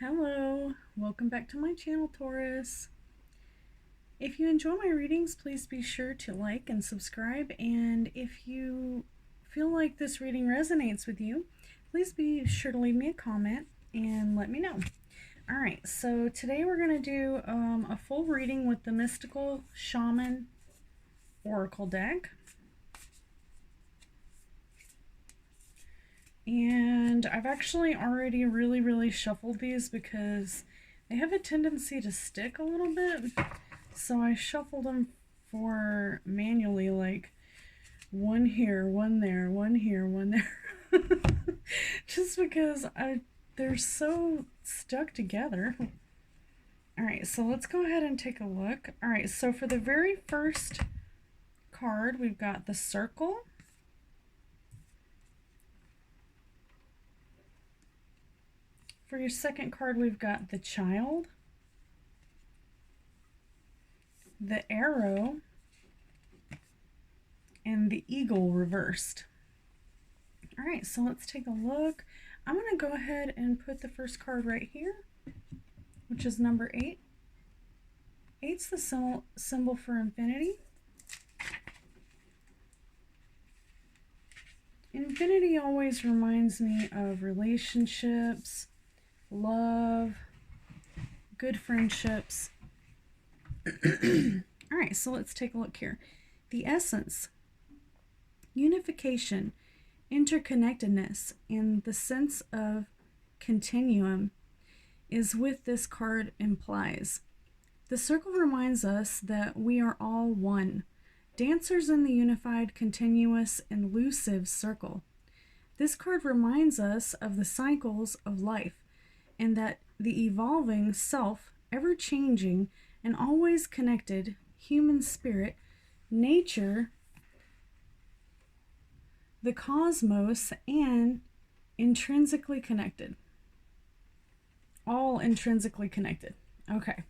Hello, welcome back to my channel, Taurus. If you enjoy my readings, please be sure to like and subscribe, and if you feel like this reading resonates with you, please be sure to leave me a comment and let me know. Alright, so today we're going to do a full reading with the Mystical Shaman Oracle deck. And I've actually already really shuffled these because they have a tendency to stick a little bit. So I shuffled them for manually, like one here, one there, one here, one there. Just because they're so stuck together. Alright, so let's go ahead and take a look. Alright, so for the very first card, we've got the Circle. For your second card, we've got the Child, the Arrow, and the Eagle reversed. All right, so let's take a look. I'm going to go ahead and put the first card right here, which is number 8. 8's the symbol for infinity. Infinity always reminds me of relationships, love, good friendships. All right, so let's take a look here. The essence, unification, interconnectedness, and the sense of continuum is what this card implies. The circle reminds us that we are all one, dancers in the unified, continuous, elusive circle. This card reminds us of the cycles of life, and that the evolving self, ever-changing and always connected human spirit, nature, the cosmos, and intrinsically connected. All intrinsically connected. Okay.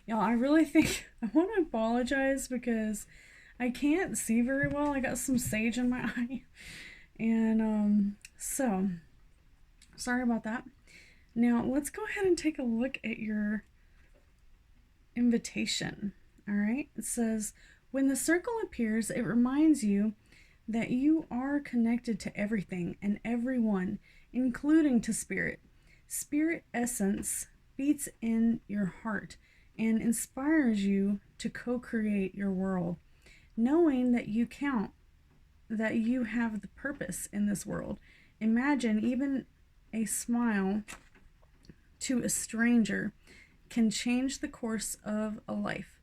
Y'all, I really think I want to apologize because I can't see very well. I got some sage in my eye. And so sorry about that. Now, let's go ahead and take a look at your invitation. All right. It says, when the circle appears, it reminds you that you are connected to everything and everyone, including to spirit. Spirit essence beats in your heart and inspires you to co-create your world, knowing that you count, that you have the purpose in this world. Imagine even a smile to a stranger can change the course of a life.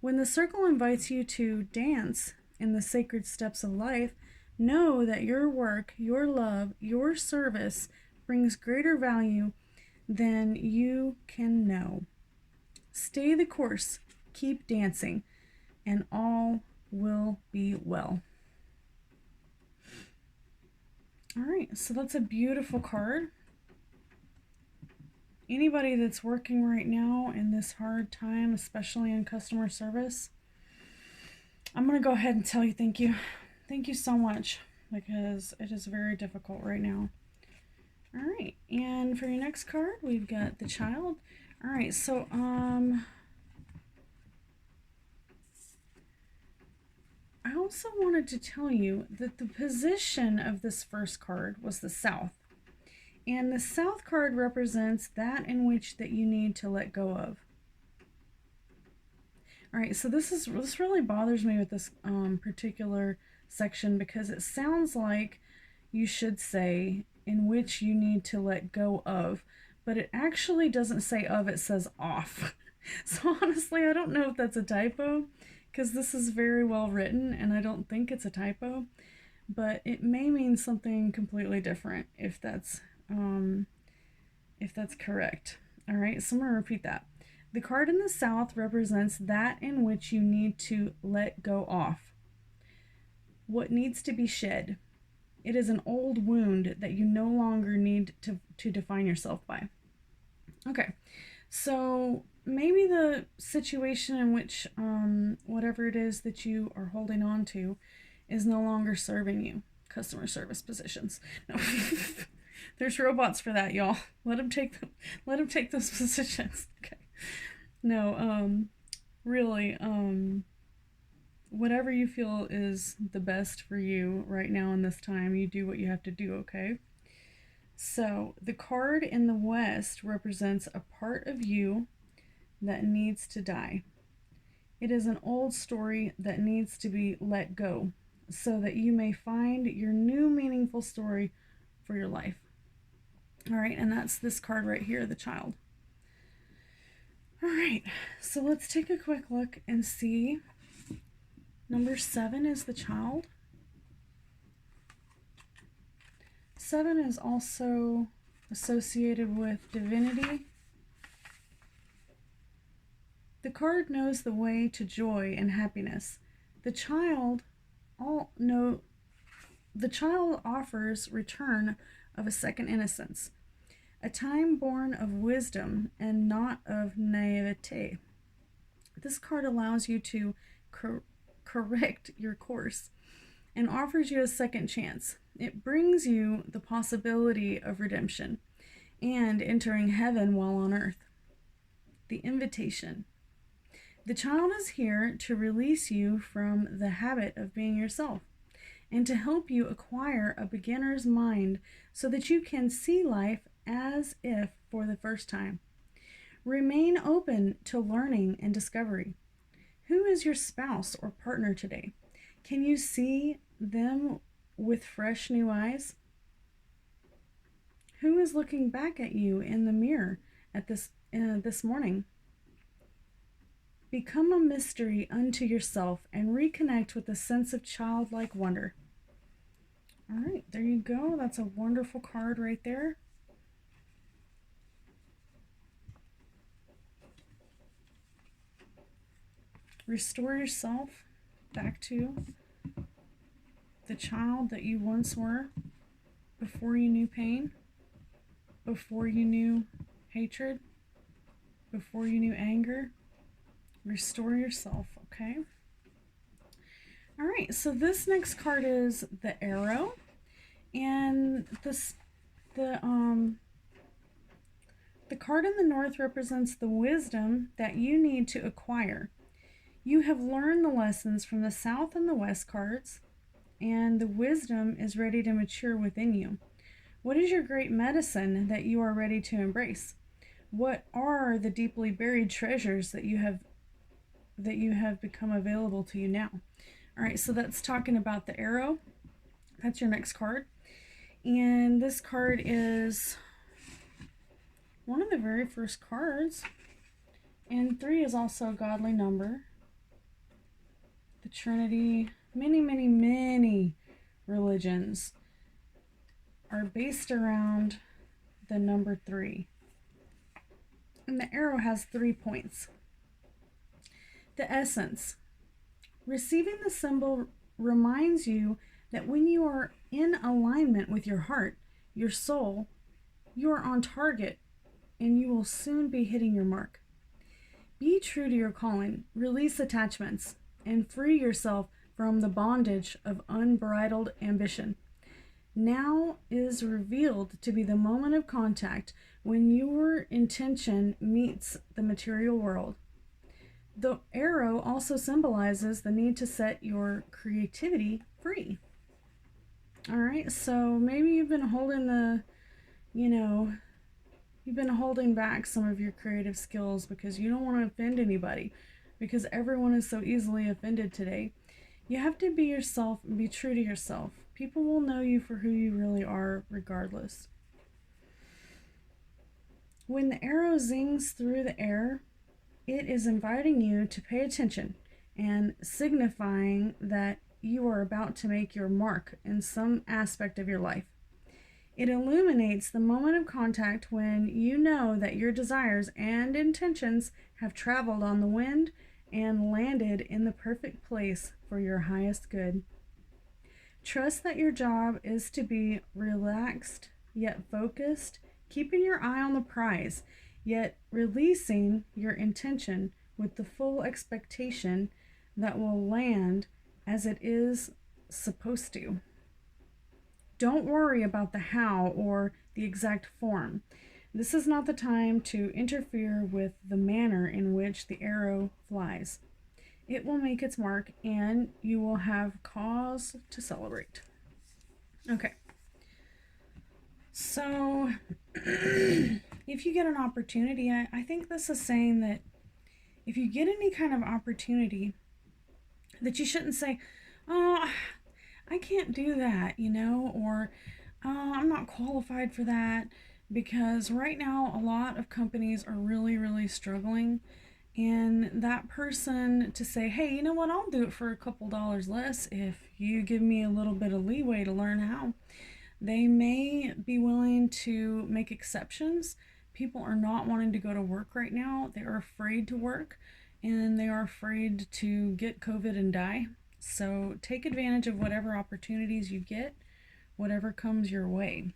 When the circle invites you to dance in the sacred steps of life, know that your work, your love, your service brings greater value than you can know. Stay the course, keep dancing, and all will be well. All right, so that's a beautiful card. Anybody that's working right now in this hard time, especially in customer service, I'm going to go ahead and tell you thank you. Thank you so much, because it is very difficult right now. All right, and for your next card, we've got the Child. All right, so I also wanted to tell you that the position of this first card was the South. And the South card represents that in which that you need to let go of. All right, so this really bothers me with this particular section, because it sounds like you should say in which you need to let go of, but it actually doesn't say of, it says off. So honestly, I don't know if that's a typo, because this is very well written and I don't think it's a typo, but it may mean something completely different if that's correct. All right, so I'm going to repeat that. The card in the South represents that in which you need to let go off, what needs to be shed. It is an old wound that you no longer need to define yourself by. Okay, so maybe the situation in which whatever it is that you are holding on to is no longer serving you. Customer service positions. No. There's robots for that, y'all. Let them take them. Let them take those positions. Okay. No, really, whatever you feel is the best for you right now in this time, you do what you have to do, okay? So, the card in the West represents a part of you that needs to die. It is an old story that needs to be let go so that you may find your new meaningful story for your life. All right, and that's this card right here, the Child. All right, so let's take a quick look and see. Number 7 is the Child. 7 is also associated with divinity. The card knows the way to joy and happiness. The child offers return of a second innocence, a time born of wisdom and not of naivete. This card allows you to correct your course and offers you a second chance. It brings you the possibility of redemption and entering heaven while on earth. The invitation. The child is here to release you from the habit of being yourself and to help you acquire a beginner's mind so that you can see life as if for the first time. Remain open to learning and discovery. Who is your spouse or partner today? Can you see them with fresh new eyes? Who is looking back at you in the mirror at this morning? Become a mystery unto yourself and reconnect with a sense of childlike wonder. All right, there you go. That's a wonderful card right there. Restore yourself back to the child that you once were before you knew pain, before you knew hatred, before you knew anger. Restore yourself, okay? All right, so this next card is the Arrow, and the card in the North represents the wisdom that you need to acquire. You have learned the lessons from the South and the West cards, and the wisdom is ready to mature within you. What is your great medicine that you are ready to embrace? What are the deeply buried treasures that you have become available to you now? All right, so that's talking about the Arrow. That's your next card. And this card is one of the very first cards. And 3 is also a godly number. The Trinity, many religions are based around the number 3. And the arrow has 3 points. The essence. Receiving the symbol reminds you that when you are in alignment with your heart, your soul, you are on target and you will soon be hitting your mark. Be true to your calling, release attachments, and free yourself from the bondage of unbridled ambition. Now is revealed to be the moment of contact when your intention meets the material world. The arrow also symbolizes the need to set your creativity free. All right, so maybe you've been holding you've been holding back some of your creative skills because you don't want to offend anybody, because everyone is so easily offended today. You have to be yourself and be true to yourself. People will know you for who you really are regardless. When the arrow zings through the air, it is inviting you to pay attention and signifying that you are about to make your mark in some aspect of your life. It illuminates the moment of contact when you know that your desires and intentions have traveled on the wind and landed in the perfect place for your highest good. Trust that your job is to be relaxed yet focused, keeping your eye on the prize, yet releasing your intention with the full expectation that will land as it is supposed to. Don't worry about the how or the exact form. This is not the time to interfere with the manner in which the arrow flies. It will make its mark, and you will have cause to celebrate. Okay. So, if you get an opportunity, I think this is saying that if you get any kind of opportunity, that you shouldn't say, oh, I can't do that, or I'm not qualified for that, because right now a lot of companies are really, really struggling. And that person to say, hey, you know what, I'll do it for a couple dollars less if you give me a little bit of leeway to learn how. They may be willing to make exceptions. People are not wanting to go to work right now. They are afraid to work, and they are afraid to get COVID and die. So take advantage of whatever opportunities you get, whatever comes your way.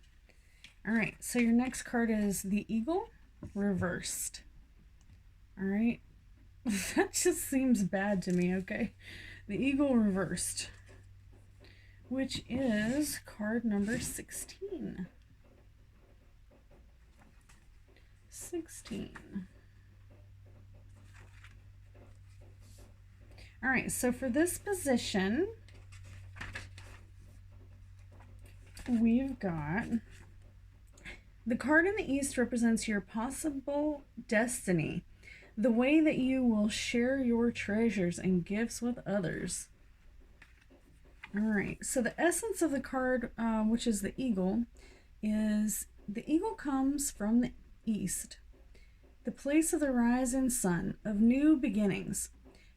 All right, so your next card is the Eagle reversed. All right, that just seems bad to me, okay? The Eagle reversed, which is card number 16. 16. All right, so for this position, we've got the card in the East represents your possible destiny, the way that you will share your treasures and gifts with others. All right, so the essence of the card, which is the Eagle, is the Eagle comes from the East, the place of the rising sun, of new beginnings.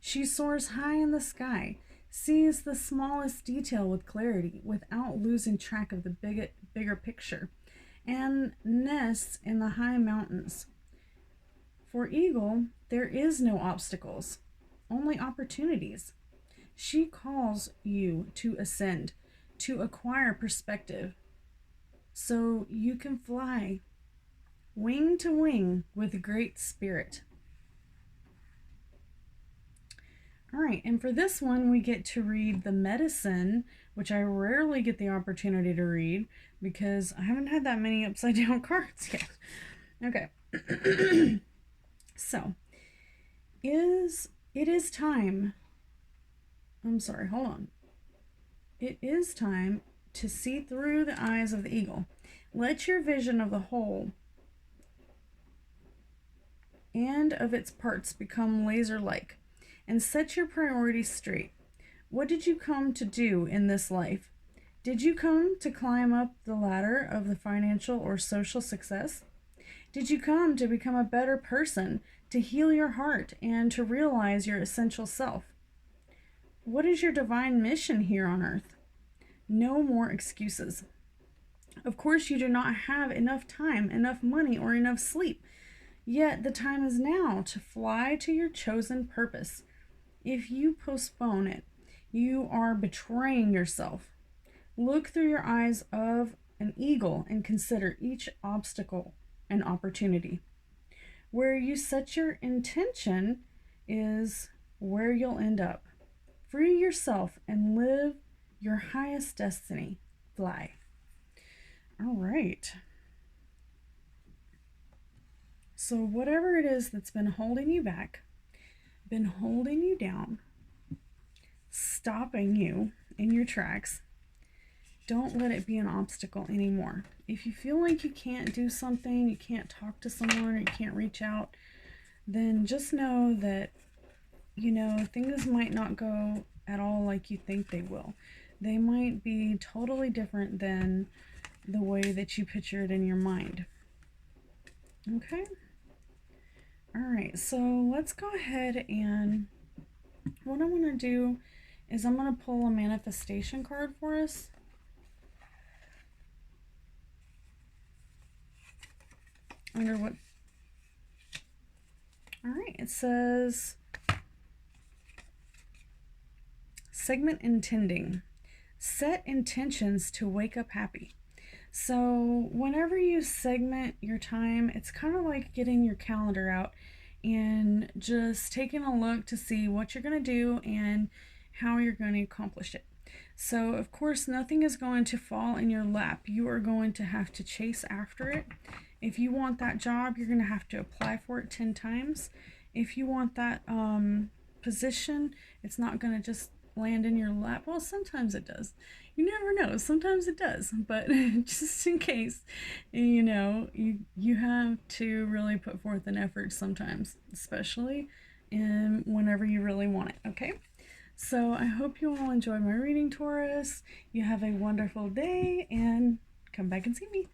She soars high in the sky, sees the smallest detail with clarity without losing track of the bigger picture, and nests in the high mountains. For Eagle, there is no obstacles, only opportunities. She calls you to ascend, to acquire perspective, so you can fly wing to wing with great spirit. All right, and for this one, we get to read the medicine, which I rarely get the opportunity to read because I haven't had that many upside down cards yet. Okay. So, it is time. I'm sorry, hold on. It is time to see through the eyes of the Eagle. Let your vision of the whole and of its parts become laser-like, and set your priorities straight. What did you come to do in this life? Did you come to climb up the ladder of the financial or social success? Did you come to become a better person, to heal your heart, and to realize your essential self? What is your divine mission here on earth? No more excuses. Of course, you do not have enough time, enough money, or enough sleep. Yet the time is now to fly to your chosen purpose. If you postpone it, you are betraying yourself. Look through your eyes of an eagle and consider each obstacle an opportunity. Where you set your intention is where you'll end up. Free yourself and live your highest destiny. Fly. All right. So whatever it is that's been holding you back, been holding you down, stopping you in your tracks, don't let it be an obstacle anymore. If you feel like you can't do something, you can't talk to someone, or you can't reach out, then just know that, things might not go at all like you think they will. They might be totally different than the way that you picture it in your mind. Okay? All right, so let's go ahead, and what I'm going to do is I'm going to pull a manifestation card for us. Under what? All right, it says segment intending. Set intentions to wake up happy. So whenever you segment your time, it's kind of like getting your calendar out and just taking a look to see what you're going to do and how you're going to accomplish it. So, of course, nothing is going to fall in your lap. You are going to have to chase after it. If you want that job, you're going to have to apply for it 10 times. If you want that position, it's not going to just land in your lap. Well, sometimes it does. You never know. Sometimes it does. But just in case, you have to really put forth an effort sometimes, especially whenever you really want it, okay? So I hope you all enjoyed my reading, Taurus. You have a wonderful day, and come back and see me.